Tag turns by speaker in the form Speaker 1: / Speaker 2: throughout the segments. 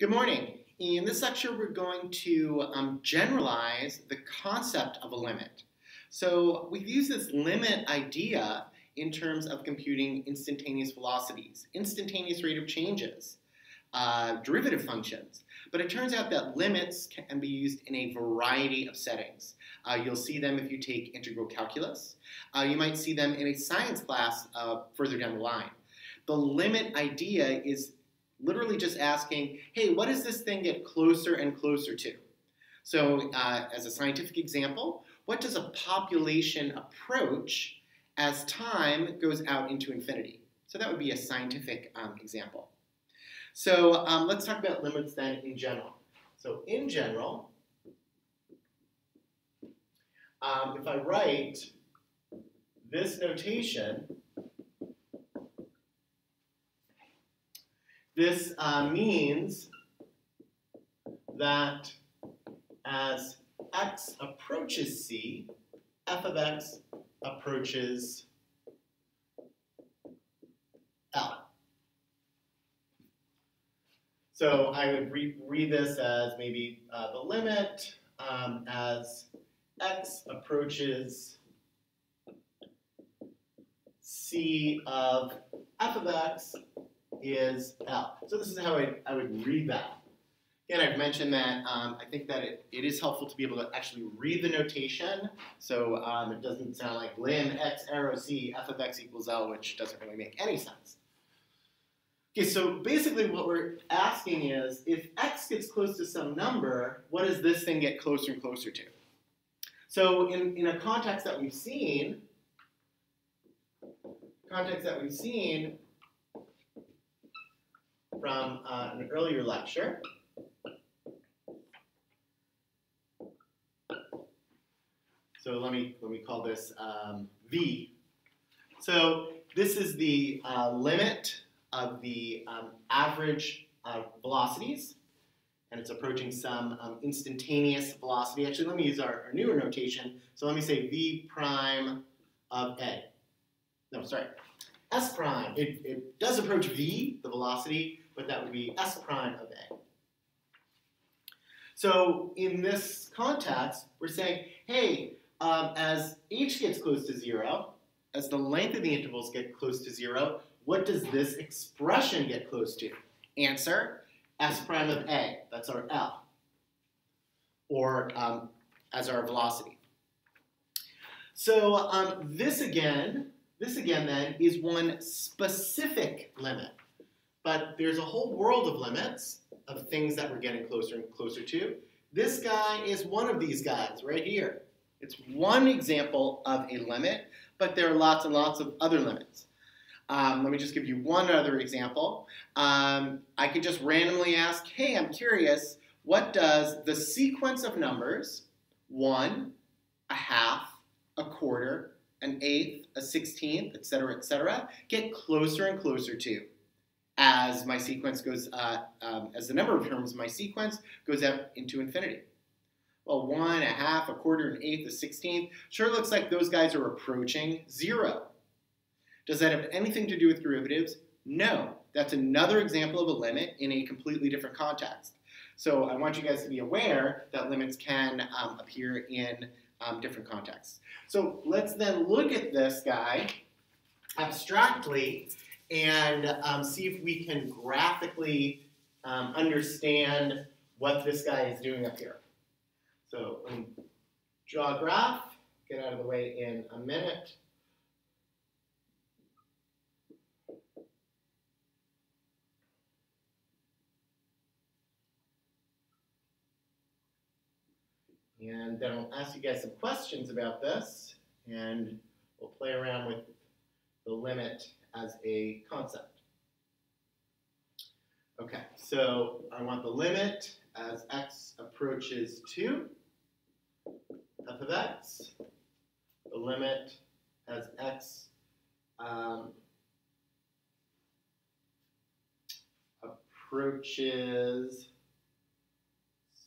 Speaker 1: Good morning. In this lecture, we're going to generalize the concept of a limit. So we've used this limit idea in terms of computing instantaneous velocities, instantaneous rate of changes, derivative functions. But it turns out that limits can be used in a variety of settings. You'll see them if you take integral calculus. You might see them in a science class further down the line. The limit idea is literally just asking, hey, what does this thing get closer and closer to? So as a scientific example, what does a population approach as time goes out into infinity? So that would be a scientific example. So let's talk about limits then in general. So in general, if I write this notation, this means that as x approaches c, f of x approaches L. So I would read this as maybe the limit as x approaches c of f of x is L. So this is how I would read that. Again, I've mentioned that I think that it is helpful to be able to actually read the notation, so it doesn't sound like lim x arrow c f of x equals L, which doesn't really make any sense. Okay, so basically what we're asking is, if x gets close to some number, what does this thing get closer and closer to? So in a context that we've seen, from an earlier lecture. So let me call this V. So this is the limit of the average velocities, and it's approaching some instantaneous velocity. Actually, let me use our newer notation. So let me say V prime of A. No, sorry. S prime. It does approach V, the velocity, but that would be S prime of A. So in this context, we're saying, hey, as h gets close to 0, as the length of the intervals get close to 0, what does this expression get close to? Answer, S prime of A. That's our L, or as our velocity. So this again then is one specific limit. But there's a whole world of limits, of things that we're getting closer and closer to. This guy is one of these guys right here. It's one example of a limit, but there are lots and lots of other limits. Let me just give you one other example. I could just randomly ask, hey, I'm curious, what does the sequence of numbers, 1, a half, a quarter, an eighth, a 16th, etc., get closer and closer to as my sequence goes, as the number of terms in my sequence goes out into infinity? Well, 1, a half, a quarter, an eighth, a 16th, sure looks like those guys are approaching 0. Does that have anything to do with derivatives? No. That's another example of a limit in a completely different context. So I want you guys to be aware that limits can appear in different contexts. So let's then look at this guy abstractly and see if we can graphically understand what this guy is doing up here. So let me draw a graph, get out of the way in a minute. And then I'll ask you guys some questions about this, and we'll play around with the limit as a concept. Okay, so I want the limit as x approaches 2, f of x. The limit as x approaches,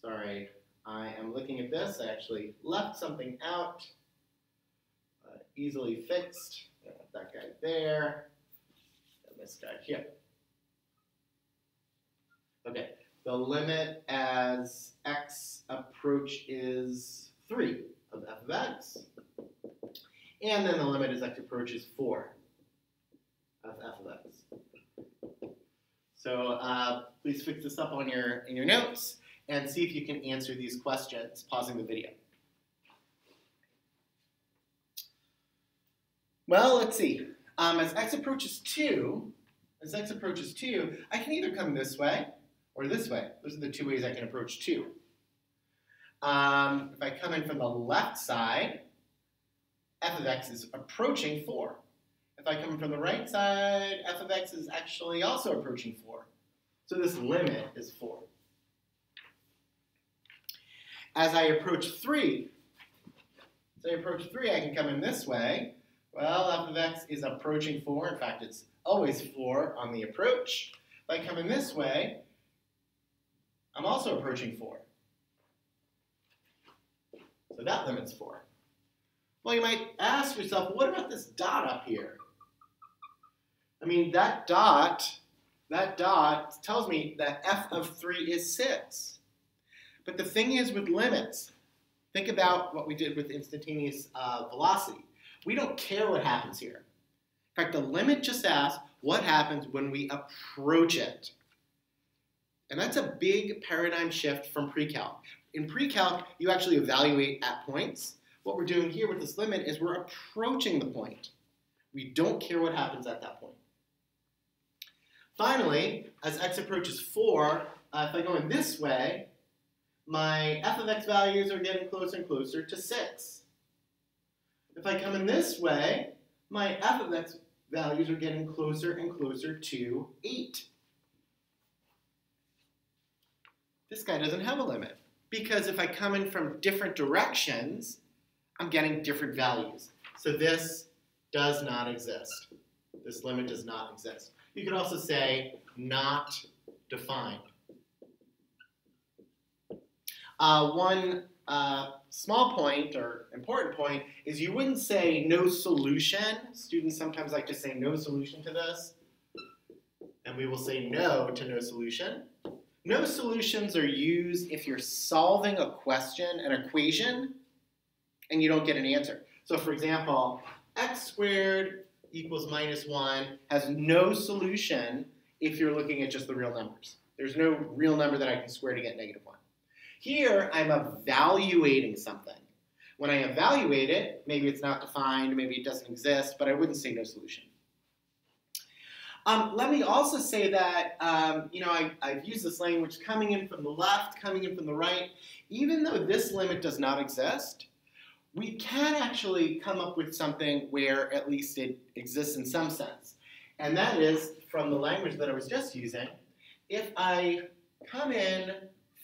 Speaker 1: sorry, I am looking at this. I actually left something out. Easily fixed. That guy there. And this guy here. Okay. the limit as x approaches 3 of f of x. And then the limit as x approaches 4 of f of x. So please fix this up on in your notes and see if you can answer these questions, pausing the video. Well, let's see. As x approaches 2, I can either come this way or this way. Those are the two ways I can approach 2. If I come in from the left side, f of x is approaching 4. If I come in from the right side, f of x is actually also approaching 4. So this limit is 4. As I approach 3, I can come in this way. Well, f of x is approaching 4. In fact, it's always 4 on the approach. If I come in this way, I'm also approaching 4. So that limit's 4. Well, you might ask yourself, what about this dot up here? I mean, that dot tells me that f of 3 is 6. But the thing is with limits, think about what we did with instantaneous velocity. We don't care what happens here. In fact, the limit just asks what happens when we approach it. And that's a big paradigm shift from pre-calc. In pre-calc, you actually evaluate at points. What we're doing here with this limit is we're approaching the point. We don't care what happens at that point. Finally, as x approaches 4, if I go in this way, my f of x values are getting closer and closer to 6. If I come in this way, my f of x values are getting closer and closer to 8. This guy doesn't have a limit, because if I come in from different directions, I'm getting different values. So this does not exist. This limit does not exist. You could also say not defined. One small point or important point is you wouldn't say no solution. Students sometimes like to say no solution to this, and we will say no to no solution. No solutions are used if you're solving a question, an equation, and you don't get an answer. So for example, x squared equals minus 1 has no solution if you're looking at just the real numbers. There's no real number that I can square to get negative 1. Here, I'm evaluating something. When I evaluate it, maybe it's not defined, maybe it doesn't exist, but I wouldn't say no solution. Let me also say that, I've used this language coming in from the left, coming in from the right. Even though this limit does not exist, we can actually come up with something where at least it exists in some sense. And that is, from the language that I was just using, if I come in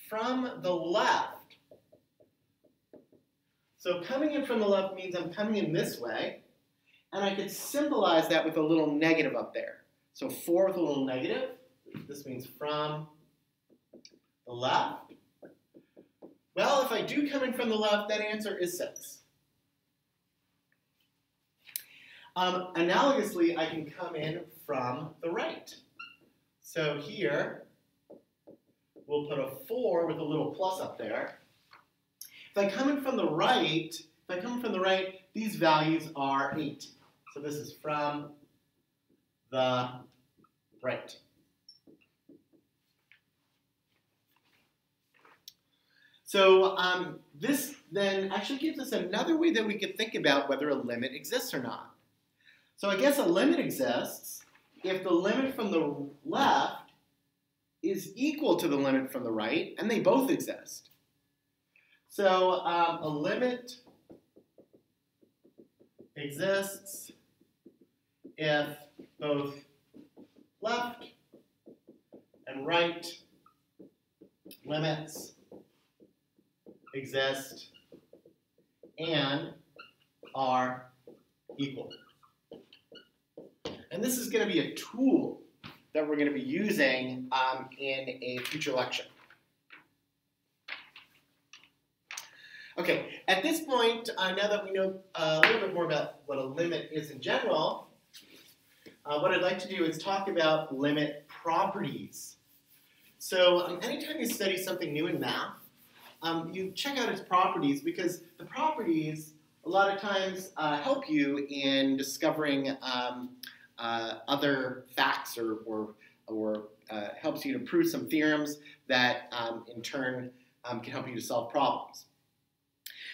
Speaker 1: from the left, so coming in from the left means I'm coming in this way, and I could symbolize that with a little negative up there. So 4 with a little negative, this means from the left. Well, if I do come in from the left, that answer is 6. Analogously, I can come in from the right. So here, we'll put a 4 with a little plus up there. If I come in from the right, these values are 8. So this is from the right. So this then actually gives us another way that we could think about whether a limit exists or not. So I guess a limit exists if the limit from the left is equal to the limit from the right, and they both exist. So a limit exists if both left and right limits exist and are equal. And this is going to be a tool that we're going to be using in a future lecture. Okay, at this point, now that we know a little bit more about what a limit is in general, what I'd like to do is talk about limit properties. So anytime you study something new in math, you check out its properties because the properties a lot of times help you in discovering other facts or helps you to prove some theorems that in turn can help you to solve problems.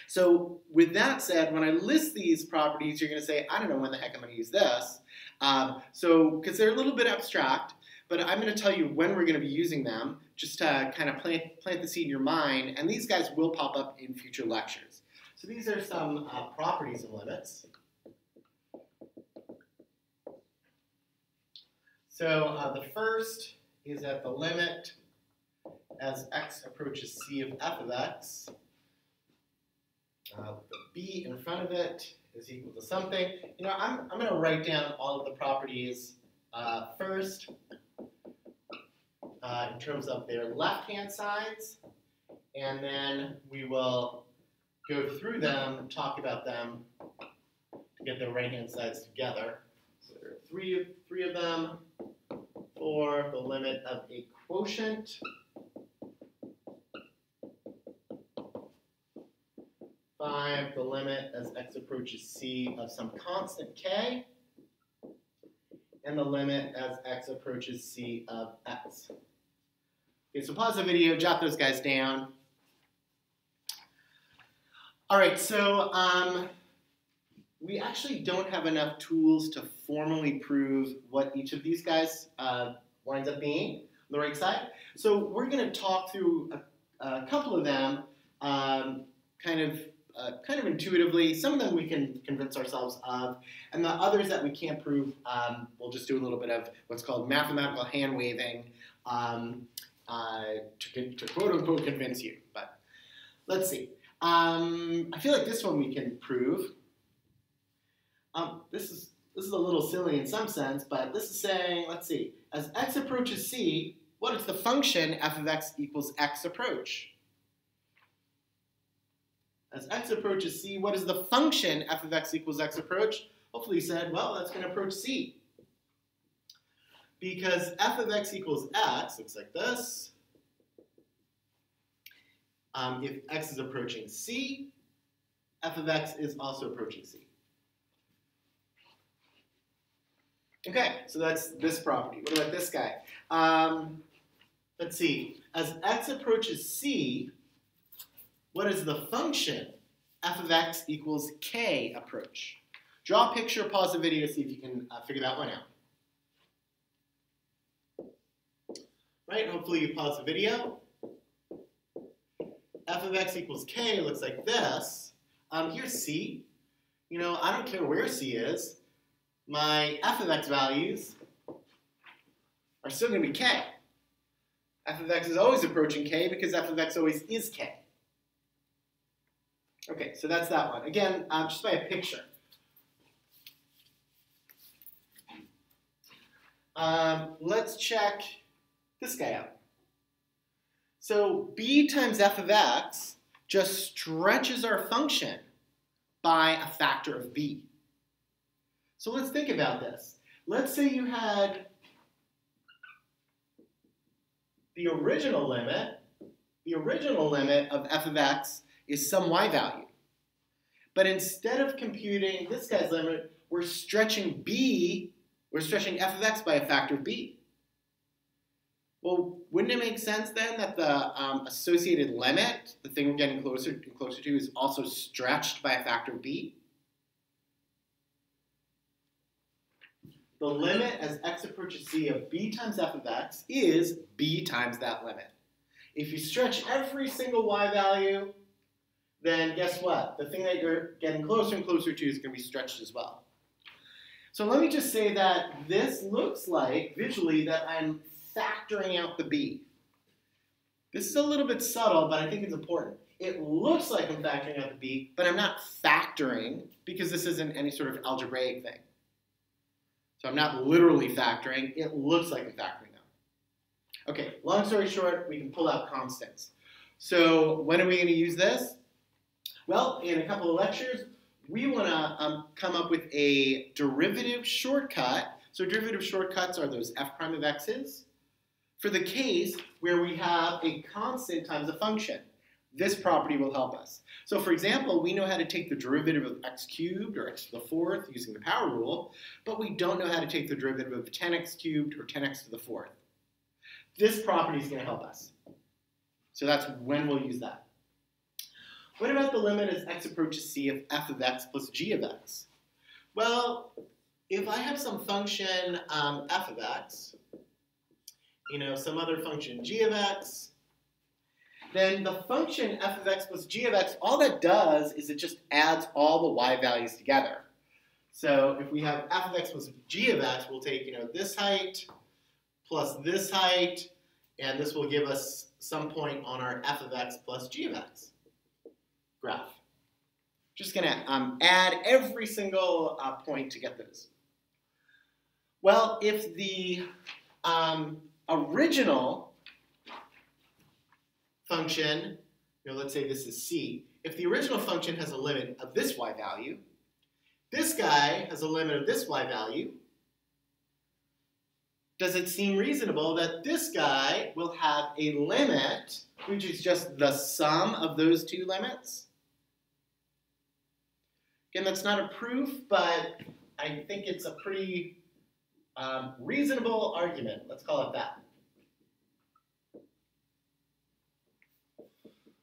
Speaker 1: So with that said, when I list these properties, you're going to say, I don't know when the heck I'm going to use this. Because they're a little bit abstract, but I'm going to tell you when we're going to be using them, just to kind of plant the seed in your mind, and these guys will pop up in future lectures. So these are some properties of limits. So the first is that the limit as x approaches c of f of x, the b in front of it is equal to something. You know, I'm going to write down all of the properties first in terms of their left-hand sides, and then we will go through them and talk about them to get their right-hand sides together. So there are three of them for the limit of a quotient. Five, the limit as x approaches c of some constant k, and the limit as x approaches c of x. Okay, so pause the video, jot those guys down. All right, so we actually don't have enough tools to formally prove what each of these guys winds up being on the right side. So we're going to talk through a couple of them kind of intuitively. Some of them we can convince ourselves of, and the others that we can't prove, we'll just do a little bit of what's called mathematical hand-waving to quote-unquote convince you. But let's see. I feel like this one we can prove. This is a little silly in some sense, but this is saying, let's see, as x approaches c, what is the function f of x equals x approach? As x approaches c, what is the function f of x equals x approach? Hopefully you said, well, that's going to approach c. Because f of x equals x, looks like this. If x is approaching c, f of x is also approaching c. Okay, so that's this property. What about this guy? Let's see. As x approaches c, what is the function f of x equals k approach? Draw a picture, pause the video, see if you can figure that one out. Right, hopefully you pause the video. F of x equals k looks like this. Here's c. You know, I don't care where c is. My f of x values are still going to be k. F of x is always approaching k because f of x always is k. Okay, so that's that one. Again, just by a picture. Let's check this guy out. So b times f of x just stretches our function by a factor of b. So let's think about this. Let's say you had the original limit of f of x is some y value. But instead of computing this guy's limit, we're stretching f of x by a factor of b. Well, wouldn't it make sense then that the associated limit, the thing we're getting closer and closer to, is also stretched by a factor of b? The limit as x approaches c of b times f of x is b times that limit. If you stretch every single y value, then guess what? The thing that you're getting closer and closer to is going to be stretched as well. So let me just say that this looks like, visually, that I'm factoring out the b. This is a little bit subtle, but I think it's important. It looks like I'm factoring out the b, but I'm not factoring because this isn't any sort of algebraic thing. So I'm not literally factoring. It looks like I'm factoring them. Okay, long story short, we can pull out constants. So when are we going to use this? Well, in a couple of lectures, we want to come up with a derivative shortcut. So derivative shortcuts are those f prime of x's for the case where we have a constant times a function. This property will help us. So for example, we know how to take the derivative of x cubed or x to the fourth using the power rule, but we don't know how to take the derivative of 10x cubed or 10x to the fourth. This property is going to help us. So that's when we'll use that. What about the limit as x approaches c of f of x plus g of x? Well, if I have some function f of x, some other function g of x, then the function f of x plus g of x, all that does is it just adds all the y values together. So if we have f of x plus g of x, we'll take this height plus this height, and this will give us some point on our f of x plus g of x graph. Just going to add every single point to get those. Well, if the original function, let's say this is c, if the original function has a limit of this y value, this guy has a limit of this y value, does it seem reasonable that this guy will have a limit which is just the sum of those two limits? Again, that's not a proof, but I think it's a pretty reasonable argument. Let's call it that.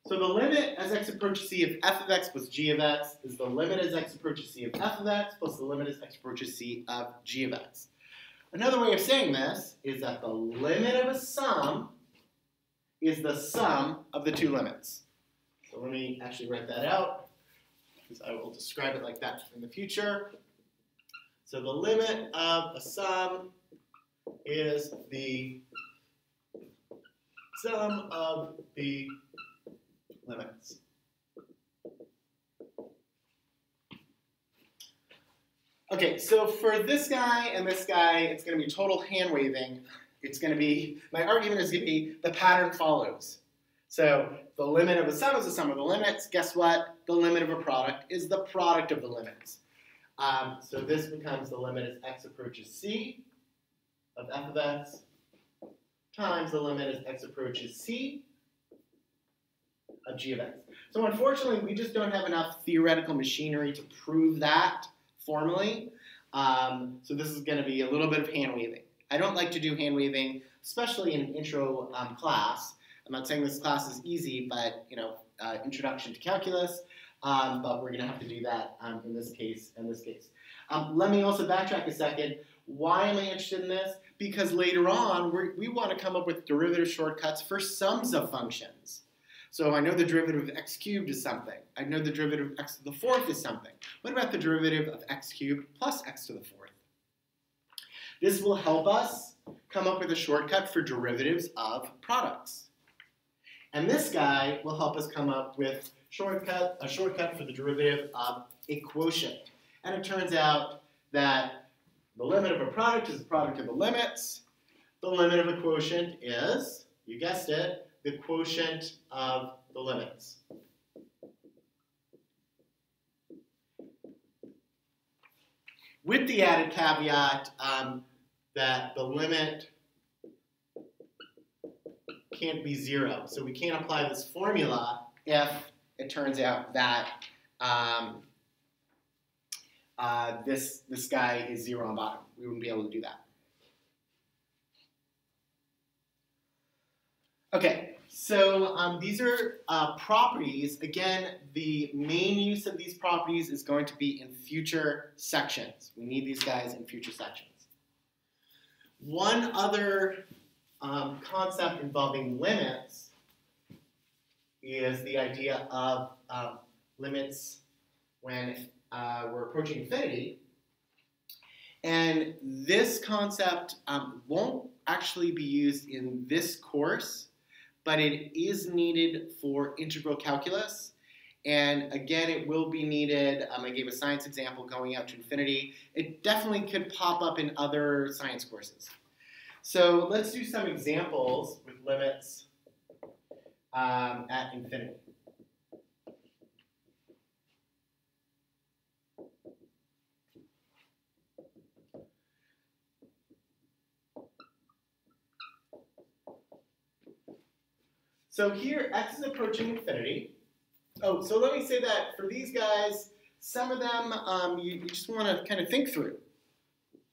Speaker 1: So the limit as x approaches c of f of x plus g of x is the limit as x approaches c of f of x plus the limit as x approaches c of g of x. Another way of saying this is that the limit of a sum is the sum of the two limits. So let me actually write that out, because I will describe it like that in the future. So the limit of a sum is the sum of the limits. Okay, so for this guy and this guy, it's going to be total hand waving. It's going to be, my argument is going to be the pattern follows. So the limit of a sum is the sum of the limits. Guess what? The limit of a product is the product of the limits. So this becomes the limit as x approaches c of f of x times the limit as x approaches c of g of x. So unfortunately, we just don't have enough theoretical machinery to prove that formally. So this is going to be a little bit of hand waving. I don't like to do hand waving, especially in intro class. I'm not saying this class is easy, but introduction to calculus. But we're going to have to do that in this case and this case. Let me also backtrack a second. Why am I interested in this? Because later on, we want to come up with derivative shortcuts for sums of functions. So I know the derivative of x cubed is something. I know the derivative of x to the fourth is something. What about the derivative of x cubed plus x to the fourth? This will help us come up with a shortcut for derivatives of products. And this guy will help us come up with a shortcut for the derivative of a quotient. And it turns out that the limit of a product is the product of the limits. The limit of a quotient is, you guessed it, the quotient of the limits. With the added caveat that the limit can't be 0. So we can't apply this formula if it turns out that this guy is 0 on bottom. We wouldn't be able to do that. Okay, so these are properties. Again, the main use of these properties is going to be in future sections. We need these guys in future sections. One other concept involving limits is the idea of limits when we're approaching infinity. And this concept won't actually be used in this course, but it is needed for integral calculus. And again, it will be needed. I gave a science example going out to infinity. It definitely could pop up in other science courses. So let's do some examples with limits at infinity. So here, x is approaching infinity. Oh, so let me say that for these guys, some of them you just want to kind of think through.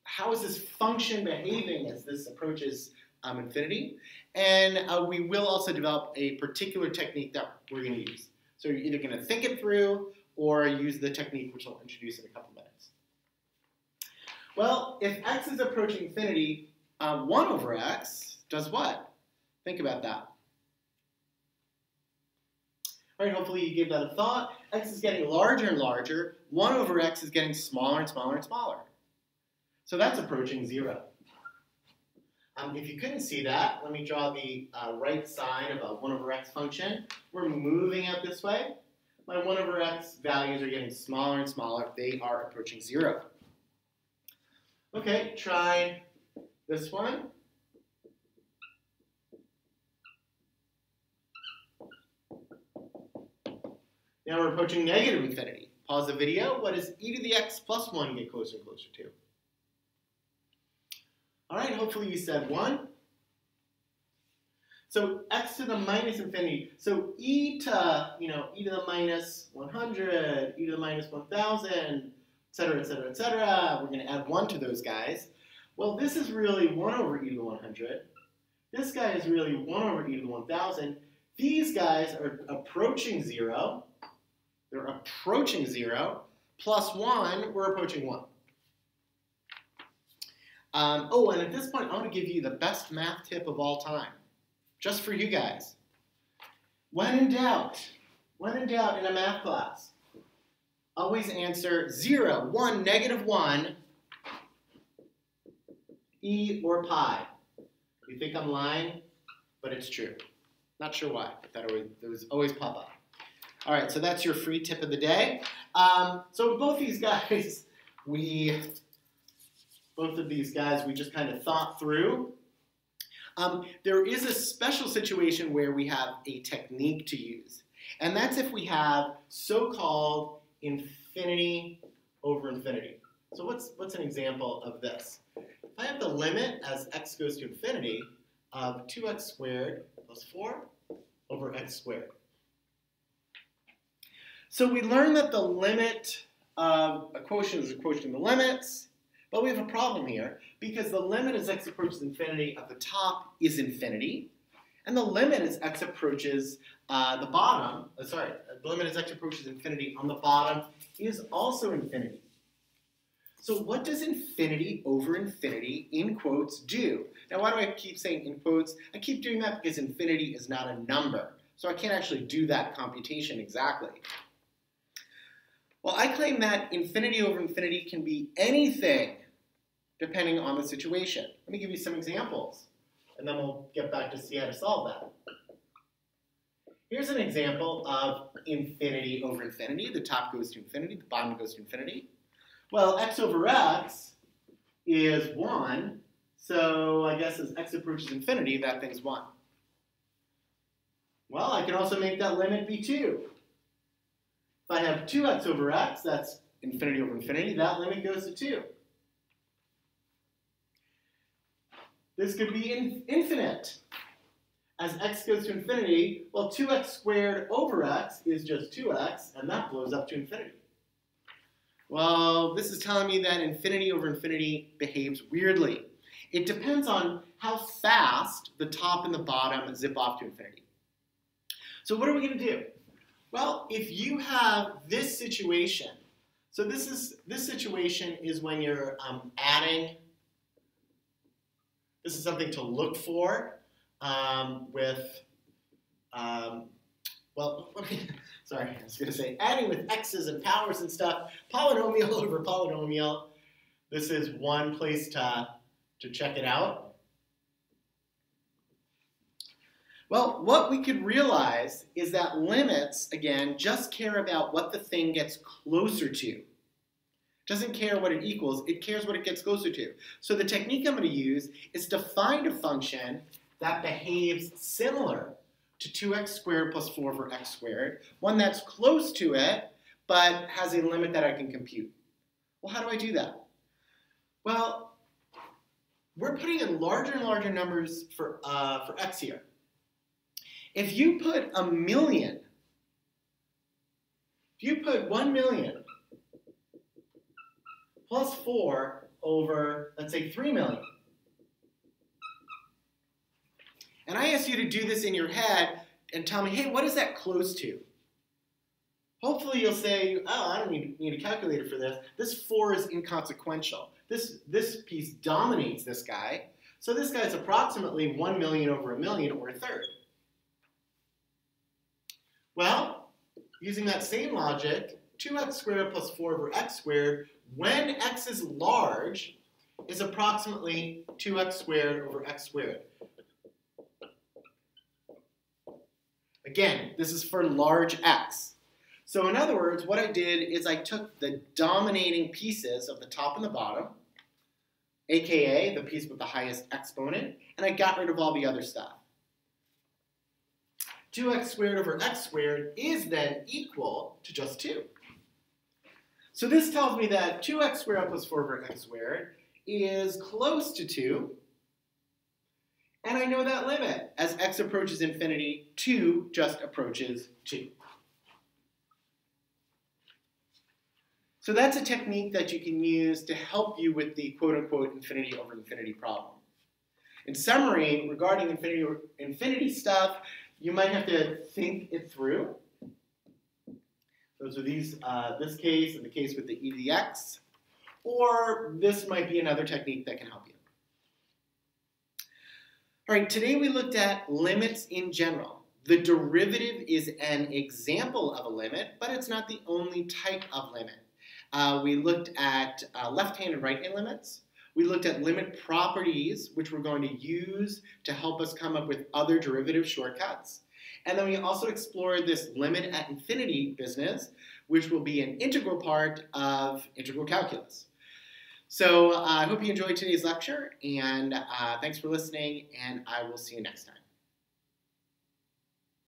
Speaker 1: How is this function behaving as this approaches infinity? And we will also develop a particular technique that we're going to use. So you're either going to think it through or use the technique which I'll introduce in a couple minutes. Well, if x is approaching infinity, 1 over x does what? Think about that. All right, hopefully you gave that a thought. X is getting larger and larger. 1 over x is getting smaller and smaller and smaller. So that's approaching 0. If you couldn't see that, let me draw the right side of a 1 over x function. We're moving out this way. My 1 over x values are getting smaller and smaller. They are approaching 0. Okay, try this one. Now we're approaching negative infinity. Pause the video. What does e to the x plus 1 get closer and closer to? All right, hopefully you said 1. So x to the minus infinity. So e to the minus 100, e to the minus 1,000, et cetera, et cetera, et cetera. We're going to add 1 to those guys. Well, this is really 1 over e to the 100. This guy is really 1 over e to the 1,000. These guys are approaching 0. They're approaching 0. Plus 1, we're approaching 1. Oh, and at this point, I want to give you the best math tip of all time, just for you guys. When in doubt in a math class, always answer 0, 1, negative 1, e or pi. You think I'm lying, but it's true. Not sure why, but those always pop up. All right, so that's your free tip of the day. So both these guys, we just kind of thought through. There is a special situation where we have a technique to use. And that's if we have so-called infinity over infinity. So what's an example of this? If I have the limit as x goes to infinity of 2x squared plus 4 over x squared. So we learned that the limit of a quotient is a quotient of the limits. But we have a problem here, because the limit as x approaches infinity at the top is infinity, and the limit as x approaches the limit as x approaches infinity on the bottom is also infinity. So what does infinity over infinity, in quotes, do? Now, why do I keep saying in quotes? I keep doing that because infinity is not a number, so I can't actually do that computation exactly. Well, I claim that infinity over infinity can be anything depending on the situation. Let me give you some examples, and then we'll get back to see how to solve that. Here's an example of infinity over infinity. The top goes to infinity, the bottom goes to infinity. Well, x over x is 1, so I guess as x approaches infinity, that thing's 1. Well, I can also make that limit be 2. If I have 2x over x, that's infinity over infinity, that limit goes to 2. This could be infinite. As x goes to infinity, well, 2x squared over x is just 2x, and that blows up to infinity. Well, this is telling me that infinity over infinity behaves weirdly. It depends on how fast the top and the bottom zip off to infinity. So what are we going to do? Well, if you have this situation, so this situation is when you're adding. This is something to look for sorry, I was going to say adding with x's and powers and stuff, polynomial over polynomial. This is one place to check it out. Well, what we could realize is that limits, again, just care about what the thing gets closer to. Doesn't care what it equals, it cares what it gets closer to. So the technique I'm going to use is to find a function that behaves similar to 2x squared plus 4 over x squared, one that's close to it, but has a limit that I can compute. Well, how do I do that? Well, we're putting in larger and larger numbers for x here. If you put 1 million plus 4 over, let's say, 3 million, and I ask you to do this in your head and tell me, hey, what is that close to? Hopefully you'll say, oh, I don't need a calculator for this. This 4 is inconsequential. This piece dominates this guy. So this guy is approximately 1 million over 1 million, or a third. Well, using that same logic, 2x squared plus 4 over x squared, when x is large, is approximately 2x squared over x squared. Again, this is for large x. So in other words, what I did is I took the dominating pieces of the top and the bottom, aka the piece with the highest exponent, and I got rid of all the other stuff. 2x squared over x squared is then equal to just 2. So this tells me that 2x squared plus 4 over x squared is close to 2. And I know that limit. As x approaches infinity, 2 just approaches 2. So that's a technique that you can use to help you with the quote-unquote infinity over infinity problem. In summary, regarding infinity stuff, you might have to think it through. Those are this case and the case with the e to the x, or this might be another technique that can help you. All right, today we looked at limits in general. The derivative is an example of a limit, but it's not the only type of limit. We looked at left-hand and right-hand limits. We looked at limit properties, which we're going to use to help us come up with other derivative shortcuts. And then we also explored this limit at infinity business, which will be an integral part of integral calculus. So I hope you enjoyed today's lecture, and thanks for listening, and I will see you next time.